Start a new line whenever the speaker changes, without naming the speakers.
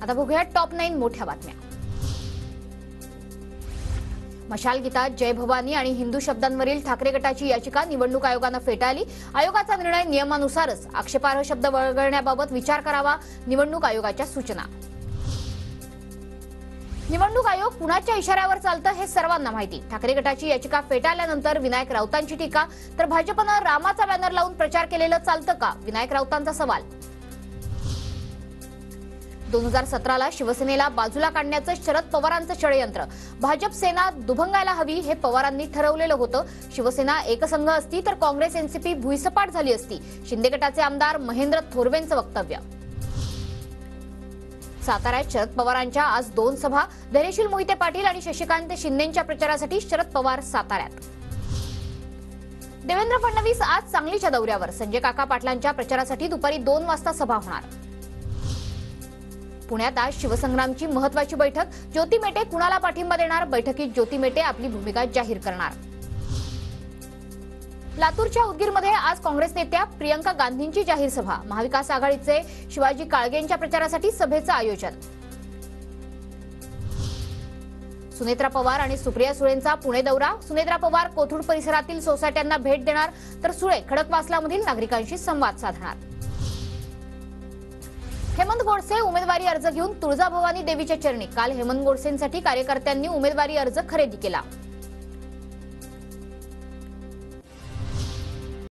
आता बघूया टॉप 9 मोठ्या बातम्या। मशाल गीतात जय भवानी आणि हिंदू शब्दांवरील ठाकरे गटाची याचिका निवडणूक आयोगाने फेटाळली। आयोगाचा निर्णय नियमानुसारच, आक्षेपार्ह शब्द वगळण्याबाबत विचार करावा, निवडणूक आयोगाच्या सूचना। निवडणूक आयोग कुणाच्या इशाऱ्यावर चालतं हे सर्वांना माहिती। ठाकरे गटाची याचिका फेटाळल्यानंतर विनायक राऊतांची टीका, तर भाजपने रामाचा बॅनर लावून प्रचार केलेलं चालतं का, विनायक राऊतांचा सवाल। 2017ला शिवसेनेला बाजूला काढण्याचं शरद पवारांचं षडयंत्र, भाजप सेना दुभंगायला हवी हे पवारांनी ठरवलेलं होतं। शिवसेना एकसंघ असती तर काँग्रेस एनसीपी भुईसपाट झाली असती, शिंदे गटाचे आमदार महेंद्र थोरवेंचं वक्तव्य। साताऱ्यात शरद पवारांच्या आज 2 सभा, धैर्यशील मोहिते पाटील आणि शशिकांत शिंदेंच्या प्रचारासाठी शरद पवार साताऱ्यात। देवेंद्र फडणवीस आज सांगलीच्या दौऱ्यावर, संजय काका पाटलांच्या प्रचारासाठी दुपारी 2 वाजता सभा होणार। पुण्यात आज शिवसंग्रामची महत्त्वाची बैठक, ज्योती मेटे कुणाला पाठिंबा देणार, बैठकीत ज्योती मेटे आपली भूमिका जाहीर करणार। लातूरच्या उदगीरमध्ये आज काँग्रेस नेत्या प्रियंका गांधींची जाहीर सभा, महाविकास आघाडीचे शिवाजी काळगेंच्या प्रचारासाठी सभेचं आयोजन। सुनेत्रा पवार आणि सुप्रिया सुळेंचा पुणे दौरा, सुनेत्रा पवार कोथरूड परिसरातील सोसायट्यांना भेट देणार, तर सुळे खडकवासलामधील नागरिकांशी संवाद साधणार। हेमंत गोडसे उमेदवारी अर्ज घेऊन तुळजाभवानी देवीच्या चरणी, काल हेमंत गोडसेंसाठी कार्यकर्त्यांनी उमेदवारी अर्ज खरेदी केला।